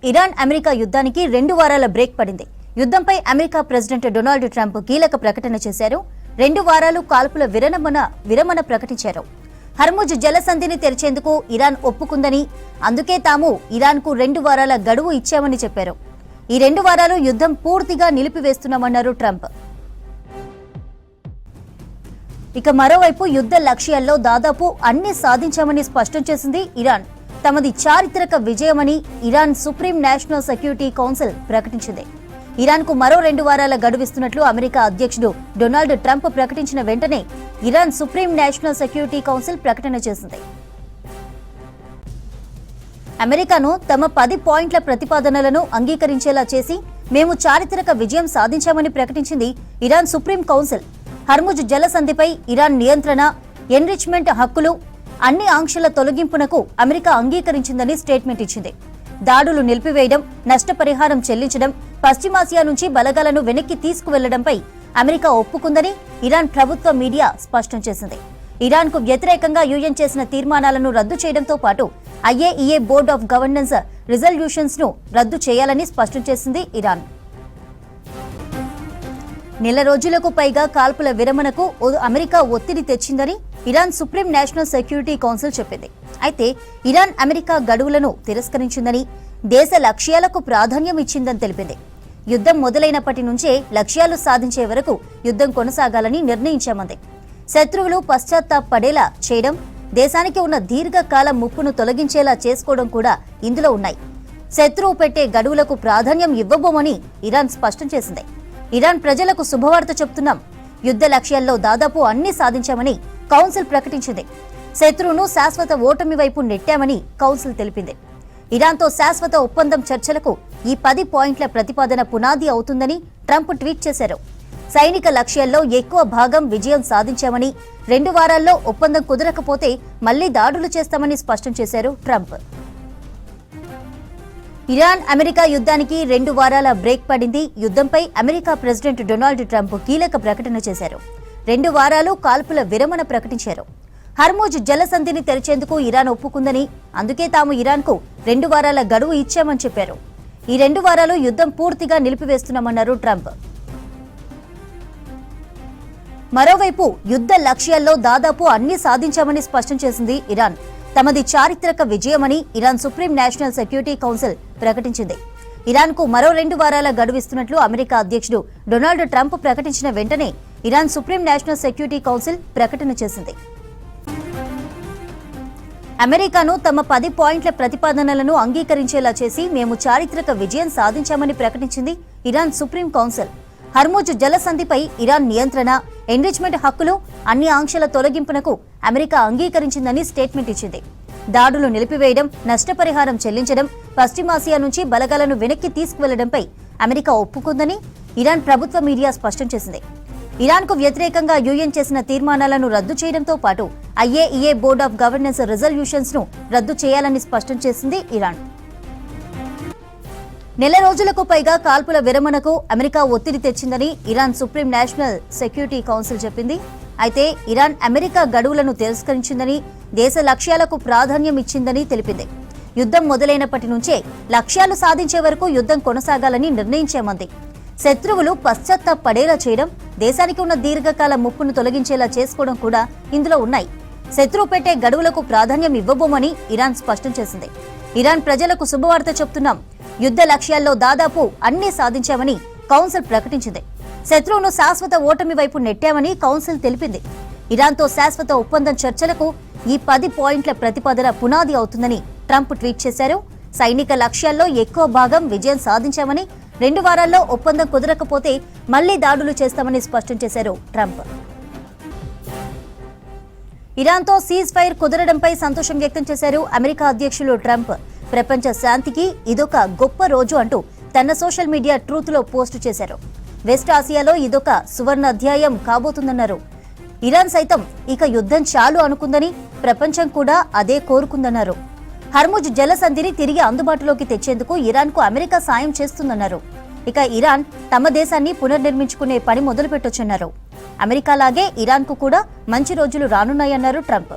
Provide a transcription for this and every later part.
Iran America యుద్ధానికి 2 వారాల break పడింది. యుద్ధంపై అమెరికా ప్రెసిడెంట్ డొనాల్డ్ ట్రంప్ కీలక ప్రకటన చేశారు. 2 వారాలు కాల్పుల విరమణ ప్రకటించారు. హర్ముజ్ జలసంధిని తెరిచేందుకు ఇరాన్ ఒప్పుకుందని, అందుకే తాము ఇరాన్కు 2 వారాల గడువు ఇచ్చామని చెప్పారు. ఈ 2 వారాలు యుద్ధం పూర్తిగా నిలిపివేస్తున్నామన్నారు ట్రంప్. ఇక మరోవైపు యుద్ధ లక్ష్యాల్లో దాదాపు అన్ని సాధించామని స్పష్టం చేసింది ఇరాన్. తమది చారిత్రక విజయమని Iran supreme national security council ప్రకటించింది. ఇరాన్కు మరో 2 వారాల గడువిస్తున్నట్లు అమెరికా అధ్యక్షుడు డొనాల్డ్ ట్రంప్ ప్రకటించిన వెంటనే Iran supreme national security council ప్రకటన చేసింది. అమెరికాను తమ 10 పాయింట్ల ప్రతిపాదనలను అంగీకరించేలా చేసి మేము చారిత్రక విజయం సాధించామని ప్రకటించింది ఇరాన్ సుప్రీం కౌన్సిల్. హర్ముజ్ జలసంధిపై ఇరాన్ నియంత్రణ, ఎన్రిచ్మెంట్ హక్కులు, అన్ని ఆంక్షల తొలగింపునకు అమెరికా అంగీకరించిందని స్టేట్మెంట్ ఇచ్చింది. దాడులు నిలిపివేయడం, నష్టపరిహారం చెల్లించడం, పశ్చిమాసియా నుంచి బలగాలను వెనక్కి తీసుకువెళ్లడంపై అమెరికా ఒప్పుకుందని ఇరాన్ ప్రభుత్వ మీడియా స్పష్టం చేసింది. ఇరాన్కు వ్యతిరేకంగా యుఎన్ చేసిన తీర్మానాలను రద్దు చేయడంతో పాటు IAEA board of governance resolutions ను రద్దు చేయాలని స్పష్టం చేసింది ఇరాన్. నెల రోజులకు పైగా కాల్పుల విరమణకు అమెరికా ఒత్తిడి తెచ్చిందని Iran supreme national security council చెప్పింది. అయితే ఇరాన్ అమెరికా గడువులను తిరస్కరించిందని, దేశ లక్ష్యాలకు ప్రాధాన్యం ఇచ్చిందని తెలిపింది. యుద్ధం మొదలైనప్పటి నుంచే లక్ష్యాలు సాధించే వరకు యుద్ధం కొనసాగాలని నిర్ణయించామంది. శత్రువులు పశ్చాత్తాపడేలా చేయడం, దేశానికి ఉన్న దీర్ఘకాల ముప్పును తొలగించేలా చేసుకోవడం కూడా ఇందులో ఉన్నాయి. శత్రువు పెట్టే గడువులకు ప్రాధాన్యం ఇవ్వబోమని ఇరాన్ స్పష్టం చేసింది. ఇరాన్ ప్రజలకు శుభవార్త చెప్తున్నాం, యుద్ధ లక్ష్యాల్లో దాదాపు అన్ని సాధించామని కౌన్సిల్ ప్రకటించింది. శత్రువును శాశ్వత ఓటమి వైపు నెట్టామని కౌన్సిల్ తెలిపింది. ఇరాన్తో శాశ్వత ఒప్పందం చర్చలకు ఈ 10 పాయింట్ల ప్రతిపాదన పునాది అవుతుందని ట్రంప్ ట్వీట్ చేశారు. సైనిక లక్ష్యాల్లో ఎక్కువ భాగం విజయం సాధించామని, 2 వారాల్లో ఒప్పందం కుదరకపోతే మళ్లీ దాడులు చేస్తామని స్పష్టం చేశారు ట్రంప్. ఇరాన్ అమెరికా యుద్ధానికి 2 వారాల బ్రేక్ పడింది. యుద్ధంపై అమెరికా ప్రెసిడెంట్ డొనాల్డ్ ట్రంప్ కీలక ప్రకటన చేశారు. 2 వారాలు కాల్పుల విరమణ ప్రకటించారు. హర్ముజ్ జలసంధిని తెరిచేందుకు ఇరాన్ ఒప్పుకుందని, అందుకే తాము ఇరాన్కు 2 వారాల గడువు ఇచ్చామని చెప్పారు. ఈ 2 వారాలు యుద్ధం పూర్తిగా నిలిపివేస్తున్నామన్నారు ట్రంప్. మరోవైపు యుద్ధ లక్ష్యాల్లో దాదాపు అన్ని సాధించామని స్పష్టం చేసింది ఇరాన్. తమది చారిత్రక విజయమని Iran supreme national security council ప్రకటించింది. ఇరాన్కు మరో 2 వారాల గడువిస్తున్నట్లు అమెరికా అధ్యక్షుడు డొనాల్డ్ ట్రంప్ ప్రకటించిన వెంటనే Iran supreme national security council ప్రకటన చేసింది. అమెరికాను తమ 10 పాయింట్ల ప్రతిపాదనలను అంగీకరించేలా చేసి మేము చారిత్రక విజయం సాధించామని ప్రకటించింది ఇరాన్ సుప్రీం కౌన్సిల్. హర్ముజ్ జలసంధిపై ఇరాన్ నియంత్రణ, ఎన్రిచ్మెంట్ హక్కులు, అన్ని ఆంక్షల తొలగింపునకు అమెరికా అంగీకరించిందని స్టేట్మెంట్ ఇచ్చింది. దాడులు నిలిపివేయడం, నష్టపరిహారం చెల్లించడం, పశ్చిమాసియా నుంచి బలగాలను వెనక్కి తీసుకువెళ్లడంపై అమెరికా ఒప్పుకుందని ఇరాన్ ప్రభుత్వ మీడియా స్పష్టం చేసింది. ఇరాన్కు వ్యతిరేకంగా యుఎన్ చేసిన తీర్మానాలను రద్దు చేయడంతో పాటు IAEA board of governance resolutions ను రద్దు చేయాలని స్పష్టం చేసింది ఇరాన్. నెల రోజులకు పైగా కాల్పుల విరమణకు అమెరికా ఒత్తిడి తెచ్చిందని Iran supreme national security council చెప్పింది. అయితే ఇరాన్ అమెరికా గడువులను తిరస్కరించిందని, దేశ లక్ష్యాలకు ప్రాధాన్యం ఇచ్చిందని తెలిపింది. యుద్ధం మొదలైనప్పటి నుంచే లక్ష్యాలు సాధించే వరకు యుద్ధం కొనసాగాలని నిర్ణయించామంది. శత్రువులు పశ్చాత్తాపడేలా చేయడం, దేశానికి ఉన్న దీర్ఘకాల ముప్పును తొలగించేలా చేసుకోవడం కూడా ఇందులో ఉన్నాయి. శత్రువు పెట్టే గడువులకు ప్రాధాన్యం ఇవ్వబోమని ఇరాన్ స్పష్టం చేసింది. ఇరాన్ ప్రజలకు శుభవార్త చెప్తున్నాం, యుద్ధ లక్ష్యాల్లో దాదాపు అన్ని సాధించామని కౌన్సిల్ ప్రకటించింది. శత్రువును శాశ్వత ఓటమి వైపు నెట్టామని కౌన్సిల్ తెలిపింది. ఇరాన్తో శాశ్వత ఒప్పందం చర్చలకు ఈ 10 పాయింట్ల ప్రతిపాదన పునాది అవుతుందని ట్రంప్ ట్వీట్ చేశారు. సైనిక లక్ష్యాల్లో ఎక్కువ భాగం విజయం సాధించామని, 2 వారాల్లో ఒప్పందం కుదరకపోతే మళ్లీ దాడులు చేస్తామని స్పష్టం చేశారు ట్రంప్. ఇరాన్తో సీజ్ ఫైర్ కుదరడంపై సంతోషం వ్యక్తం చేశారు అమెరికా అధ్యక్షులు ట్రంప్. ప్రపంచ శాంతికి ఇదొక గొప్ప రోజు అంటూ తన సోషల్ మీడియా ట్రూత్ లో పోస్ట్ చేశారు. వెస్ట్ ఆసియాలో ఇదొక సువర్ణ అధ్యాయం కాబోతుందన్నారు. ఇరాన్ సైతం ఇక యుద్ధం చాలు అనుకుందని, ప్రపంచం కూడా అదే కోరుకుందన్నారు. హర్ముజ్ జలసంధిని తిరిగి అందుబాటులోకి తెచ్చేందుకు ఇరాన్కు అమెరికా సాయం చేస్తుందన్నారు. ఇక ఇరాన్ తమ దేశాన్ని పునర్నిర్మించుకునే పని మొదలుపెట్టొచ్చన్నారు. అమెరికాలాగే ఇరాన్కు కూడా మంచి రోజులు రానున్నాయన్నారు ట్రంప్.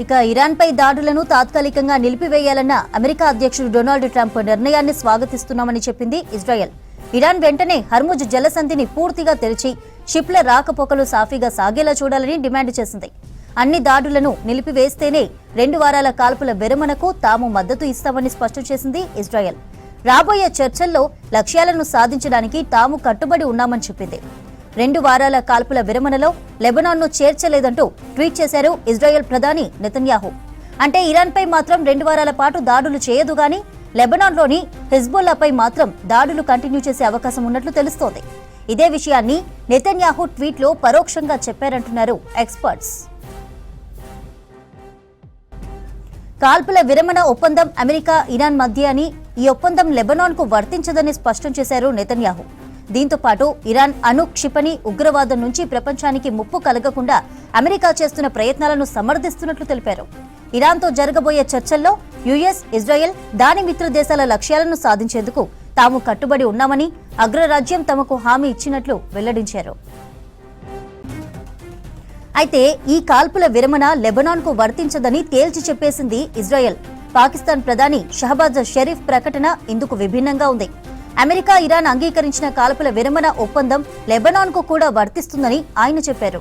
ఇక ఇరాన్పై దాడులను తాత్కాలికంగా నిలిపివేయాలన్న అమెరికా అధ్యక్షుడు డొనాల్డ్ ట్రంప్ నిర్ణయాన్ని స్వాగతిస్తున్నామని చెప్పింది ఇజ్రాయెల్. ఇరాన్ వెంటనే హర్ముజ్ జలసంధిని పూర్తిగా తెరిచి షిప్ల రాకపోకలు సాఫీగా సాగేలా చూడాలని డిమాండ్ చేసింది. అన్ని దాడులను నిలిపివేస్తేనే 2 వారాల కాల్పుల విరమణకు తాము మద్దతు ఇస్తామని స్పష్టం చేసింది ఇజ్రాయెల్. రాబోయే చర్చల్లో లక్ష్యాలను సాధించడానికి తాము కట్టుబడి ఉన్నామని చెప్పింది. 2 వారాల కాల్పుల విరమణలో లెబనాన్ను చేర్చలేదంటూ ట్వీట్ చేశారు ఇజ్రాయెల్ ప్రధాని నెతన్యాహు. అంటే ఇరాన్పై మాత్రం 2 వారాల పాటు దాడులు చేయదు గాని లెబనాన్లోని హిజ్బుల్లాపై మాత్రం దాడులు కంటిన్యూ చేసే అవకాశం ఉన్నట్లు తెలుస్తోంది. ఇదే విషయాన్ని నెతన్యాహు ట్వీట్లో పరోక్షంగా చెప్పారంటున్నారు ఎక్స్పర్ట్స్. కాల్పుల విరమణ ఒప్పందం అమెరికా, ఇరాన్ మధ్య అని, ఈ ఒప్పందం లెబనాన్కు వర్తించదని స్పష్టం చేశారు నెతన్యాహు. దీంతో పాటు ఇరాన్ అణు క్షిపణి ఉగ్రవాదం నుంచి ప్రపంచానికి ముప్పు కలగకుండా అమెరికా చేస్తున్న ప్రయత్నాలను సమర్థిస్తున్నట్లు తెలిపారు. ఇరాన్తో జరగబోయే చర్చల్లో యుఎస్, ఇజ్రాయెల్, దాని మిత్ర దేశాల లక్ష్యాలను సాధించేందుకు తాము కట్టుబడి ఉన్నామని అగ్రరాజ్యం తమకు హామీ ఇచ్చినట్లు వెల్లడించారు. అయితే ఈ కాల్పుల విరమణ లెబనాన్కు వర్తించదని తేల్చి చెప్పేసింది ఇజ్రాయెల్. పాకిస్తాన్ ప్రధాని షహబాజ్ షరీఫ్ ప్రకటన ఇందుకు విభిన్నంగా ఉంది. అమెరికా, ఇరాన్ అంగీకరించిన కాల్పుల విరమణ ఒప్పందం లెబనాన్కు కూడా వర్తిస్తుందని ఆయన చెప్పారు.